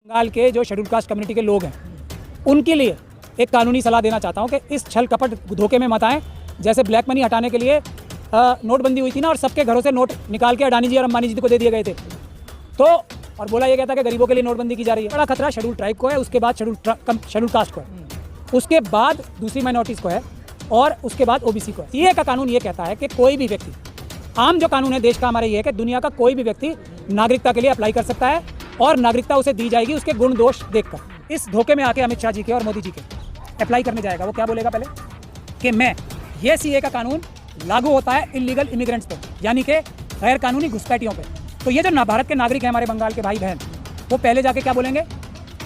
बंगाल के जो schedule caste community के लोग हैं उनके लिए एक कानूनी सलाह देना चाहता हूं कि इस छल कपट धोखे में मत आएं। जैसे ब्लैक मनी हटाने के लिए नोटबंदी हुई थी ना, और सबके घरों से नोट निकाल के अडानी जी और अंबानी जी को दे दिए गए थे, तो और बोला यह गया था कि गरीबों के लिए नोटबंदी की जा रही है। बड़ा खतरा शेड्यूल ट्राइब को है, उसके बाद शेड्यूल कास्ट को है, उसके बाद दूसरी माइनॉरिटीज़ को है, और उसके बाद ओबीसी को है। सीए का कानून ये कहता है कि कोई भी व्यक्ति, आम जो कानून है देश का हमारा ये है कि दुनिया का कोई भी व्यक्ति नागरिकता के लिए अप्लाई कर सकता है और नागरिकता उसे दी जाएगी उसके गुण दोष देखकर। इस धोखे में आके अमित शाह जी के और मोदी जी के अप्लाई करने जाएगा, वो क्या बोलेगा पहले कि मैं ये सीए का कानून लागू होता है इलीगल इमिग्रेंट्स पे, यानी कि गैर कानूनी घुसपैठियों पे। तो ये जो भारत के नागरिक हैं, हमारे बंगाल के भाई बहन, वो पहले जाके क्या बोलेंगे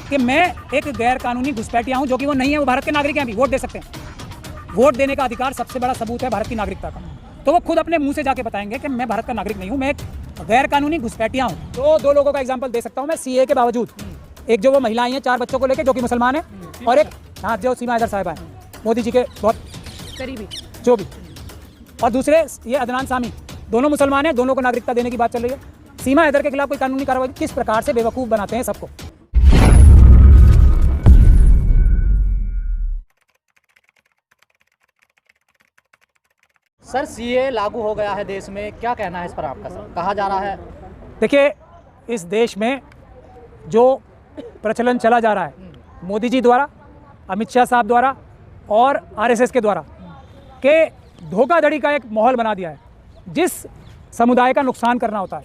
कि मैं एक गैर कानूनी घुसपैठिया हूँ, जो कि वो नहीं है, वो भारत के नागरिक हैं, अभी वोट दे सकते हैं। वोट देने का अधिकार सबसे बड़ा सबूत है भारत की नागरिकता का। तो वो खुद अपने मुंह से जाके बताएंगे कि मैं भारत का नागरिक नहीं हूँ, मैं एक गैर कानूनी घुसपैठिया हूँ। तो दो लोगों का एग्जाम्पल दे सकता हूँ मैं सीए के बावजूद। एक जो वो महिला आई है 4 बच्चों को लेकर, जो कि मुसलमान है, और एक हाँ जो सीमा हैदर साहिबा है, मोदी जी के बहुत करीबी जो भी, और दूसरे ये अदनान सामी, दोनों मुसलमान हैं, दोनों को नागरिकता देने की बात चल रही है। सीमा हैदर के खिलाफ कोई कानूनी कार्रवाई, किस प्रकार से बेवकूफ़ बनाते हैं सबको। सर सीए लागू हो गया है देश में, क्या कहना है इस पर आपका? सर कहा जा रहा है, देखिए इस देश में जो प्रचलन चला जा रहा है मोदी जी द्वारा, अमित शाह साहब द्वारा और आरएसएस के द्वारा, के धोखाधड़ी का एक माहौल बना दिया है। जिस समुदाय का नुकसान करना होता है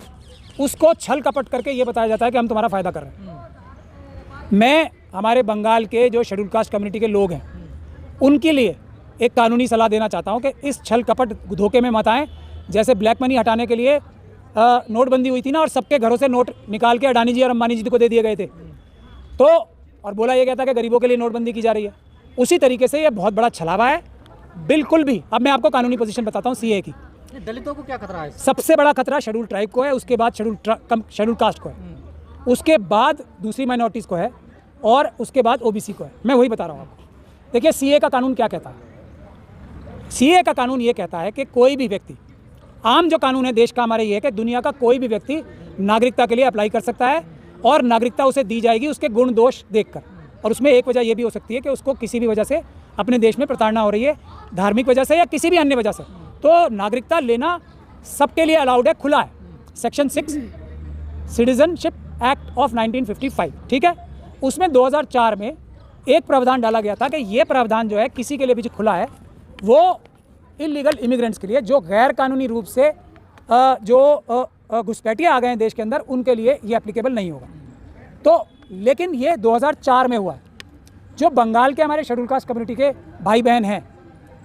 उसको छल कपट करके ये बताया जाता है कि हम तुम्हारा फ़ायदा कर रहे हैं। मैं हमारे बंगाल के जो शेड्यूल कास्ट कम्युनिटी के लोग हैं उनके लिए एक कानूनी सलाह देना चाहता हूं कि इस छल कपट धोखे में मत आएं। जैसे ब्लैक मनी हटाने के लिए नोटबंदी हुई थी ना, और सबके घरों से नोट निकाल के अडानी जी और अंबानी जी को दे दिए गए थे, तो और बोला यह गया था कि गरीबों के लिए नोटबंदी की जा रही है। उसी तरीके से ये बहुत बड़ा छलावा है, बिल्कुल भी। अब मैं आपको कानूनी पोजीशन बताता हूँ सीए की। दलितों को क्या खतरा है? सबसे बड़ा खतरा शेड्यूल ट्राइब को है, उसके बाद शेड्यूल कास्ट को है, उसके बाद दूसरी माइनॉरिटीज़ को है, और उसके बाद ओबीसी को है। मैं वही बता रहा हूँ आपको। देखिए सीए का कानून क्या कहता है। सीए का कानून ये कहता है कि कोई भी व्यक्ति, आम जो कानून है देश का हमारा ये है कि दुनिया का कोई भी व्यक्ति नागरिकता के लिए अप्लाई कर सकता है और नागरिकता उसे दी जाएगी उसके गुण दोष देखकर। और उसमें एक वजह यह भी हो सकती है कि उसको किसी भी वजह से अपने देश में प्रताड़ना हो रही है, धार्मिक वजह से या किसी भी अन्य वजह से, तो नागरिकता लेना सबके लिए अलाउड है, खुला है। सेक्शन 6 सिटीजनशिप एक्ट ऑफ 1955, ठीक है, उसमें 2004 में एक प्रावधान डाला गया था कि ये प्रावधान जो है किसी के लिए भी खुला है, वो इलीगल इमिग्रेंट्स के लिए, जो गैर कानूनी रूप से जो घुसपैठिए आ गए हैं देश के अंदर, उनके लिए ये एप्लीकेबल नहीं होगा। तो लेकिन ये 2004 में हुआ है। जो बंगाल के हमारे शेड्यूल कास्ट कम्युनिटी के भाई बहन हैं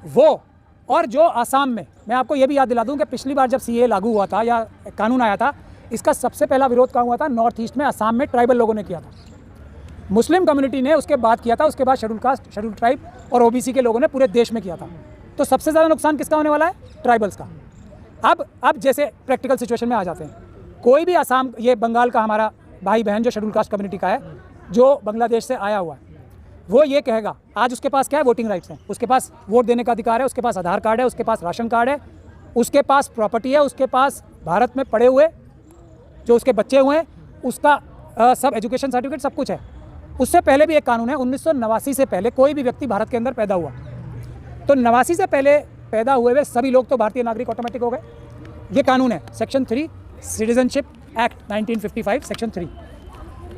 वो, और जो आसाम में, मैं आपको ये भी याद दिला दूं कि पिछली बार जब सीए लागू हुआ था या कानून आया था, इसका सबसे पहला विरोध कहाँ हुआ था? नॉर्थ ईस्ट में, आसाम में ट्राइबल लोगों ने किया था। मुस्लिम कम्युनिटी ने उसके बाद किया था, उसके बाद शेड्यूल कास्ट, शेड्यूल ट्राइब और ओबीसी के लोगों ने पूरे देश में किया था। तो सबसे ज़्यादा नुकसान किसका होने वाला है? ट्राइबल्स का। अब जैसे प्रैक्टिकल सिचुएशन में आ जाते हैं, कोई भी आसाम, ये बंगाल का हमारा भाई बहन जो शेड्यूल कास्ट कम्युनिटी का है, जो बांग्लादेश से आया हुआ है, वो ये कहेगा, आज उसके पास क्या है? वोटिंग राइट्स हैं, उसके पास वोट देने का अधिकार है, उसके पास आधार कार्ड है, उसके पास राशन कार्ड है, उसके पास प्रॉपर्टी है, उसके पास भारत में पड़े हुए जो उसके बच्चे हुए हैं, उसका सब एजुकेशन सर्टिफिकेट सब कुछ है। उससे पहले भी एक कानून है, 1989 से पहले कोई भी व्यक्ति भारत के अंदर पैदा हुआ, तो 89 से पहले पैदा हुए सभी लोग तो भारतीय नागरिक ऑटोमेटिक हो गए। ये कानून है, सेक्शन 3 सिटीजनशिप एक्ट 1955 सेक्शन 3।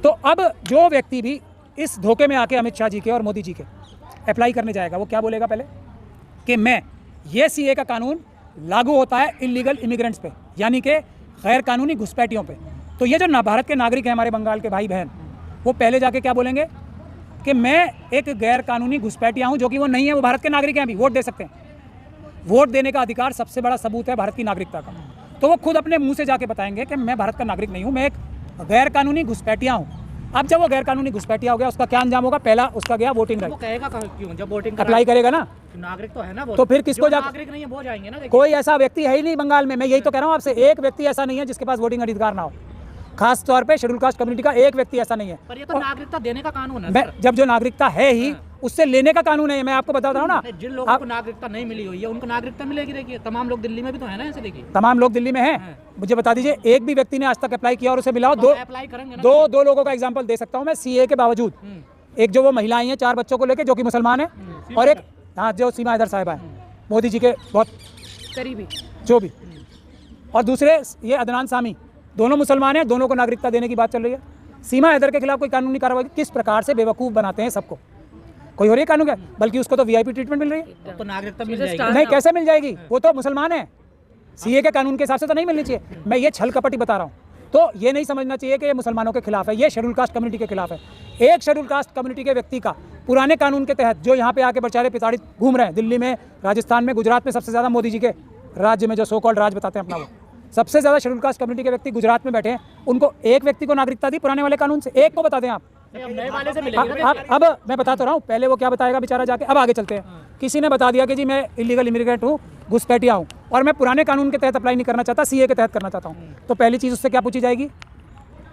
तो अब जो व्यक्ति भी इस धोखे में आके अमित शाह जी के और मोदी जी के अप्लाई करने जाएगा, वो क्या बोलेगा पहले कि मैं ये सीए का कानून लागू होता है इलीगल इमिग्रेंट्स पे, यानी कि गैर कानूनी घुसपैठियों पे। तो ये जो भारत के नागरिक हैं, हमारे बंगाल के भाई बहन, वो पहले जाके क्या बोलेंगे कि मैं एक गैर कानूनी घुसपैठिया हूँ, जो कि वो नहीं है, वो भारत के नागरिक हैं, अभी वोट दे सकते हैं। वोट देने का अधिकार सबसे बड़ा सबूत है भारत की नागरिकता का। तो वो खुद अपने मुंह से जाके बताएंगे कि मैं भारत का नागरिक नहीं हूँ, मैं एक गैर कानूनी घुसपैठिया हूँ। अब जब वो गैर कानूनी घुसपैठिया हो गया, उसका क्या अंजाम होगा? पहला उसका गया वोटिंग राइट। वो कहेगा क्यों? जब वोटिंग अप्लाई करेगा ना, नागरिक तो है ना वो, तो फिर किसको जाकर, नागरिक नहीं है वो जाएंगे ना। कोई ऐसा व्यक्ति है ही नहीं बंगाल में, मैं यही तो कह रहा हूँ आपसे, एक व्यक्ति ऐसा नहीं है जिसके पास वोटिंग अधिकार ना हो। खास तौर पे शेड्यूल कास्ट कम्युनिटी का एक व्यक्ति ऐसा नहीं है। पर ये तो नागरिकता देने का कानून है। जब जो नागरिकता है ही, उससे लेने का कानून है। मैं आपको बता रहा हूँ ना, जिन लोगों को नागरिकता नहीं मिली हुई है उनको नागरिकता मिलेगी। देखिए तमाम लोग दिल्ली में भी तो है ना ऐसे। देखिए तमाम लोग दिल्ली में हैं, मुझे बता दीजिए एक भी व्यक्ति ने आज तक अप्लाई किया और उसे मिला हो? अप्लाई करेंगे ना। दो लोगों का एग्जाम्पल दे सकता हूँ मैं, सीए के बावजूद। एक जो वो महिलाएं हैं 4 बच्चों को लेके जो कि मुसलमान है, और एक हाँ जो सीमा हैदर साहिबा है, मोदी जी के बहुत करीबी जो भी, और दूसरे ये अदनान सामी, दोनों मुसलमान हैं, दोनों को नागरिकता देने की बात चल रही है। सीमा हैदर के खिलाफ कोई कानूनी कार्रवाई, किस प्रकार से बेवकूफ़ बनाते हैं सबको, कोई हो रही है कानून क्या? बल्कि उसको तो वीआईपी ट्रीटमेंट मिल रही है। तो नागरिकता मिल जाएगी। नहीं, कैसे मिल जाएगी? वो तो मुसलमान है, सीए के कानून के हिसाब से तो नहीं मिलनी चाहिए। मैं ये छल कपटी बता रहा हूँ। तो ये नहीं समझना चाहिए कि ये मुसलमानों के खिलाफ है, ये शेड्यूल कास्ट कम्युनिटी के खिलाफ है। एक शेड्यूल कास्ट कम्युनिटी के व्यक्ति का पुराने कानून के तहत जो यहाँ पे आके बेचारे पिताड़ी घूम रहे हैं, दिल्ली में, राजस्थान में, गुजरात में, सबसे ज़्यादा मोदी जी के राज्य में जो सो कॉल्ड राज बताते हैं अपना, वो सबसे ज़्यादा शेड्यूल कास्ट कम्युनिटी के व्यक्ति गुजरात में बैठे हैं। उनको एक व्यक्ति को नागरिकता दी पुराने वाले कानून से, एक को बता दें आप। नए वाले से मिलेगी। अब मैं बता तो रहा हूँ, पहले वो क्या बताएगा बेचारा जाके। अब आगे चलते हैं। किसी ने बता दिया कि जी मैं इलीगल इमिग्रेंट हूँ, घुसपैठिया हूँ, और मैं पुराने कानून के तहत अप्लाई नहीं करना चाहता, सीए के तहत करना चाहता हूँ, तो पहली चीज़ उससे क्या पूछी जाएगी?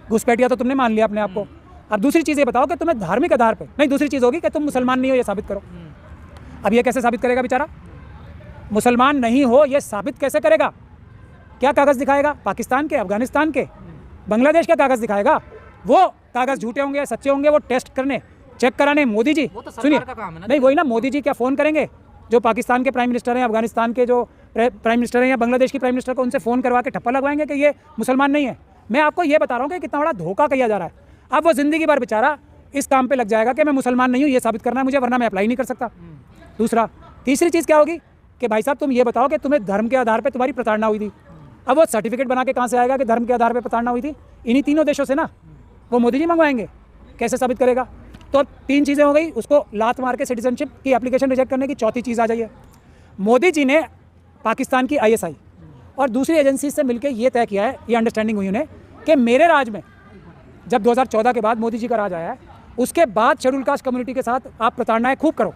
घुसपैठिया तो तुमने मान लिया अपने आप को। अब दूसरी चीज़ ये बताओ कि तुम्हें धार्मिक आधार पर नहीं, दूसरी चीज़ होगी कि तुम मुसलमान नहीं हो, ये साबित करो। अब ये कैसे साबित करेगा बेचारा? मुसलमान नहीं हो ये साबित कैसे करेगा? क्या कागज़ दिखाएगा? पाकिस्तान के, अफगानिस्तान के, बांग्लादेश के कागज़ दिखाएगा? वो कागज़ झूठे होंगे, सच्चे होंगे, वो टेस्ट करने, चेक कराने मोदी जी, सुनिए, नहीं वही ना, मोदी जी क्या फ़ोन करेंगे? जो पाकिस्तान के प्राइम मिनिस्टर हैं, अफगानिस्तान के जो प्राइम मिनिस्टर हैं, या बांग्लादेश की प्राइम मिनिस्टर को, उनसे फ़ोन करवा के ठप्पा लगवाएंगे कि ये मुसलमान नहीं है? मैं आपको ये बता रहा हूँ कि कितना बड़ा धोखा किया जा रहा है। अब वो ज़िंदगी भर बेचारा इस काम पे लग जाएगा कि मैं मुसलमान नहीं हूँ, ये साबित करना है मुझे, वरना मैं अप्लाई नहीं कर सकता। तीसरी चीज़ क्या होगी कि भाई साहब तुम ये बताओ कि तुम्हें धर्म के आधार पर तुम्हारी प्रताड़ना हुई थी। अब वो सर्टिफिकेट बना के कहाँ से आएगा कि धर्म के आधार पर प्रताड़ना हुई थी? इन्हीं तीनों देशों से ना, वो मोदी जी मंगवाएंगे, कैसे साबित करेगा? तो अब 3 चीज़ें हो गई, उसको लात मार के सिटीजनशिप की एप्लीकेशन रिजेक्ट करने की। चौथी चीज़ आ जाइए, मोदी जी ने पाकिस्तान की आईएसआई और दूसरी एजेंसी से मिलकर ये तय किया है, ये अंडरस्टैंडिंग हुई उन्हें कि मेरे राज में, जब 2014 के बाद मोदी जी का राज आया है, उसके बाद शेड्यूल कास्ट कम्युनिटी के साथ आप प्रताड़नाएँ खूब करो,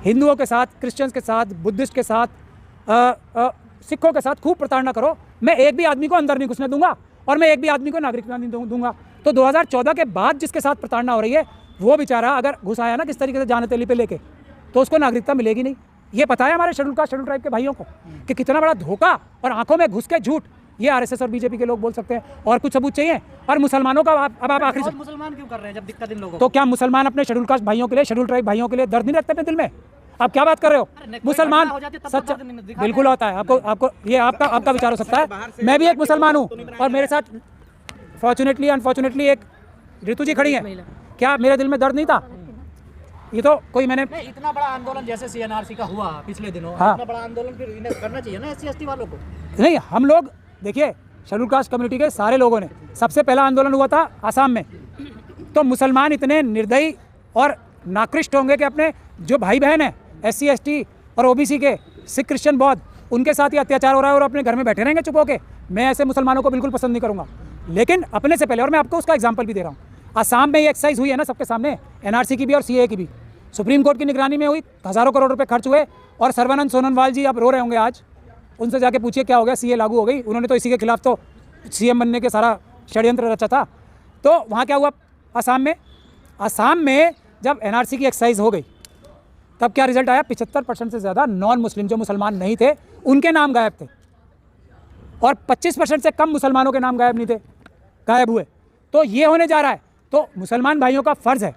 हिंदुओं के साथ, क्रिश्चियंस के साथ, बुद्धिस्ट के साथ, सिखों के साथ खूब प्रताड़ना करो। मैं एक भी आदमी को अंदर नहीं घुसने दूंगा और मैं एक भी आदमी को नागरिकता नहीं दूंगा। तो 2014 के बाद जिसके साथ प्रताड़ना हो रही है, वो बेचारा अगर घुस आया ना किस तरीके से जान तेली पे लेके, तो उसको नागरिकता मिलेगी नहीं। ये पता है हमारे शेड्यूल कास्ट शेड्यूल ट्राइब के भाइयों को कि कितना बड़ा धोखा और आंखों में घुस के झूठ ये आरएसएस और बीजेपी के लोग बोल सकते हैं। और कुछ सबूत चाहिए? और मुसलमानों का अब आप आखिरी, मुसलमान क्यों कर रहे हैं जब दिक्कत इन लोगों? तो क्या मुसलमान अपने शेड्यूल कास्ट भाइयों के लिए, शेड्यूल ट्राइब भाइयों के लिए दर्द नहीं रखते अपने दिल में? आप क्या बात कर रहे हो? मुसलमान सच्चा बिल्कुल होता है। आपको ये आपका विचार हो सकता है। मैं भी एक मुसलमान हूँ और मेरे साथ फॉर्चुनेटली अनफॉर्चुनेटली एक ऋतु जी खड़ी हैं। क्या मेरे दिल में दर्द नहीं था? ये तो कोई मैंने इतना बड़ा आंदोलन जैसे सीएनआरसी का हुआ पिछले दिनों, हाँ, इतना बड़ा आंदोलन फिर इन्हें करना चाहिए ना एससी एसटी वालों को। नहीं, हम लोग देखिए शेड्यूल कास्ट कम्युनिटी के सारे लोगों ने, सबसे पहला आंदोलन हुआ था आसाम में, तो मुसलमान इतने निर्दयी और नाकृष्ट होंगे कि अपने जो भाई बहन हैं एससी एसटी और ओबीसी के, सिख क्रिश्चियन बौद्ध, उनके साथ ही अत्याचार हो रहा है और अपने घर में बैठे रहेंगे चुप होके। मैं ऐसे मुसलमानों को बिल्कुल पसंद नहीं करूँगा। लेकिन अपने से पहले, और मैं आपको उसका एग्जाम्पल भी दे रहा हूँ, आसाम में ये एक्सरसाइज हुई है ना सबके सामने, एनआरसी की भी और सीए की भी, सुप्रीम कोर्ट की निगरानी में हुई, हज़ारों करोड़ रुपए खर्च हुए, और सर्बानंद सोनोवाल जी आप रो रहे होंगे आज, उनसे जाके पूछिए क्या हो गया, सीए लागू हो गई। उन्होंने तो इसी के खिलाफ तो सीएम बनने के सारा षड्यंत्र रचा था। तो वहाँ क्या हुआ आसाम में जब एनआरसी की एक्सरसाइज हो गई, तब क्या रिजल्ट आया? 75% से ज़्यादा नॉन मुस्लिम, जो मुसलमान नहीं थे, उनके नाम गायब थे, और 25% से कम मुसलमानों के नाम गायब हुए। तो ये होने जा रहा है। तो मुसलमान भाइयों का फ़र्ज़ है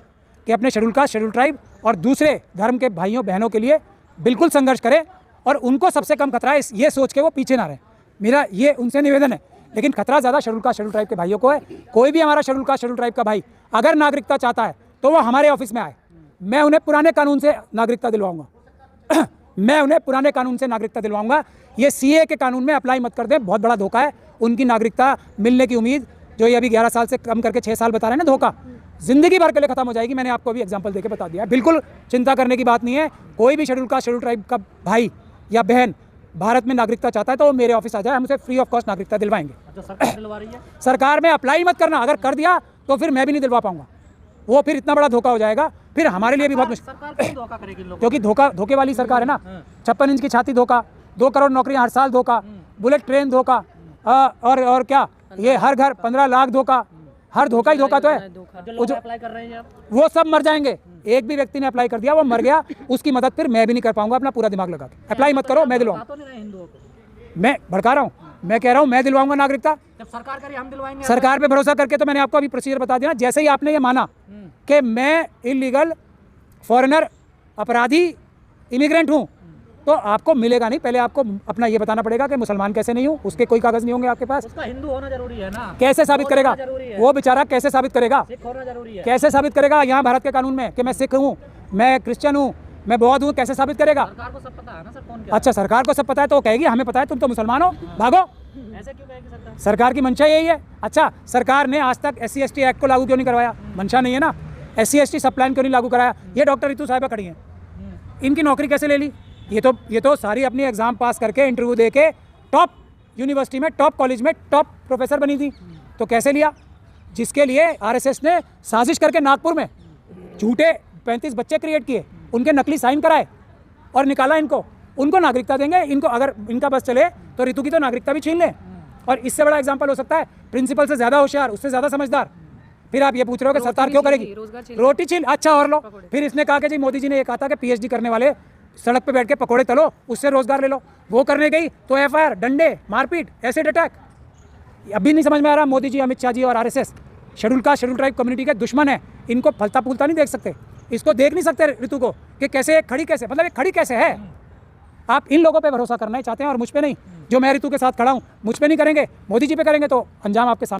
कि अपने शेड्यूल कास्ट, शेड्यूल ट्राइब और दूसरे धर्म के भाइयों बहनों के लिए बिल्कुल संघर्ष करें, और उनको सबसे कम खतरा है ये सोच के वो पीछे ना रहें। मेरा ये उनसे निवेदन है। लेकिन खतरा ज़्यादा शेड्यूल कास्ट, शेड्यूल ट्राइब के भाइयों को है। कोई भी हमारा शेड्यूल कास्ट, शेड्यूल ट्राइब का भाई अगर नागरिकता चाहता है तो वो हमारे ऑफिस में आए, मैं उन्हें पुराने कानून से नागरिकता दिलवाऊंगा। मैं उन्हें पुराने कानून से नागरिकता दिलवाऊंगा। ये सीए के कानून में अप्लाई मत कर दें, बहुत बड़ा धोखा है। उनकी नागरिकता मिलने की उम्मीद जो ये अभी 11 साल से कम करके 6 साल बता रहे हैं ना, धोखा ज़िंदगी भर के लिए खत्म हो जाएगी। मैंने आपको अभी एग्जांपल देके बता दिया है। बिल्कुल चिंता करने की बात नहीं है। कोई भी शेड्यूल कास्ट, शेड्यूल ट्राइब का भाई या बहन भारत में नागरिकता चाहता है तो वो मेरे ऑफिस आ जाए, हम उसे फ्री ऑफ कॉस्ट नागरिकता दिलवाएंगे। अच्छा, सरकार दिलवा रही है? सरकार में अप्लाई मत करना, अगर कर दिया तो फिर मैं भी नहीं दिलवा पाऊंगा। वो फिर इतना बड़ा धोखा हो जाएगा, फिर हमारे लिए भी बहुत मुश्किल। सरकार क्यों धोखा करेगी लोगों? क्योंकि धोखे वाली सरकार है ना। 56 इंच की छाती धोखा, 2 करोड़ नौकरियां हर साल धोखा, बुलेट ट्रेन धोखा, और क्या ये हर घर 15 लाख धोखा, हर धोखा ही धोखा तो है। जो लोग अप्लाई कर रहे हैं आप, वो सब मर जाएंगे। एक भी व्यक्ति ने अप्लाई कर दिया, वो मर गया, उसकी मदद फिर मैं भी नहीं कर पाऊंगा अपना पूरा दिमाग लगा के। अप्लाई मत करो, मैं दिलवाऊंगा। तो नहीं रहे हिंदुओं को, मैं भड़का रहा हूँ, मैं कह रहा हूँ मैं दिलवाऊंगा नागरिकता। जब सरकार करे हम दिलवाएंगे। सरकार पे भरोसा करके तो मैंने आपको अभी प्रोसीजर बता दिया। जैसे ही आपने ये माना कि मैं इलीगल फॉरेनर अपराधी इमिग्रेंट हूँ, तो आपको मिलेगा नहीं। पहले आपको अपना ये बताना पड़ेगा कि मुसलमान कैसे नहीं हूँ, उसके कोई कागज नहीं होंगे आपके पास। उसका हिंदू होना जरूरी है ना। कैसे साबित करेगा जरूरी है। वो बेचारा? कैसे साबित करेगा? सिख होना जरूरी है। कैसे साबित करेगा यहाँ भारत के कानून में कि मैं सिख हूँ, मैं क्रिश्चियन हूँ, मैं बौद्ध हूँ? कैसे साबित करेगा? सरकार को सब पता है ना सर, कौन क्या। अच्छा, सरकार को सब पता है तो वो कहेगी हमें पता है, तुम तो मुसलमान हो, भागो। ऐसे क्यों कहेगी सरकार? सरकार की मंशा यही है। अच्छा, सरकार ने आज तक SC/ST एक्ट को लागू क्यों नहीं करवाया? मंशा नहीं है ना। SC/ST सब प्लान क्यों नहीं लागू कराया? ये डॉक्टर रितु साहिबा खड़ी हैं, इनकी नौकरी कैसे ले ली? ये तो सारी अपनी एग्जाम पास करके इंटरव्यू दे के टॉप यूनिवर्सिटी में, टॉप कॉलेज में टॉप प्रोफेसर बनी थी। तो कैसे लिया? जिसके लिए RSS ने साजिश करके नागपुर में झूठे 35 बच्चे क्रिएट किए, उनके नकली साइन कराए और निकाला इनको। उनको नागरिकता देंगे, इनको अगर इनका बस चले तो रितु की तो नागरिकता भी छीन लें। और इससे बड़ा एग्जाम्पल हो सकता है, प्रिंसिपल से ज़्यादा होशियार, उससे ज़्यादा समझदार। फिर आप ये पूछ रहे हो कि सरकार क्यों करेगी? रोटी छीन, अच्छा और लो। फिर इसने कहा कि जी मोदी जी ने ये कहा था कि PhD करने वाले सड़क पे बैठ के पकोड़े तलो, उससे रोजगार ले लो। वो करने गई तो FIR, डंडे, मारपीट, एसिड अटैक। अभी नहीं समझ में आ रहा, मोदी जी, अमित शाह जी और RSS शेड्यूल ट्राइब कम्युनिटी के दुश्मन है। इनको फलता फूलता नहीं देख सकते, इसको देख नहीं सकते रितु को कि कैसे खड़ी, कैसे मतलब ये खड़ी कैसे है। आप इन लोगों पे भरोसा करना ही चाहते हैं और मुझ पे नहीं। जो मैं रितु के साथ खड़ा हूँ, मुझ पे नहीं करेंगे, मोदी जी पे करेंगे तो अंजाम आपके सामने।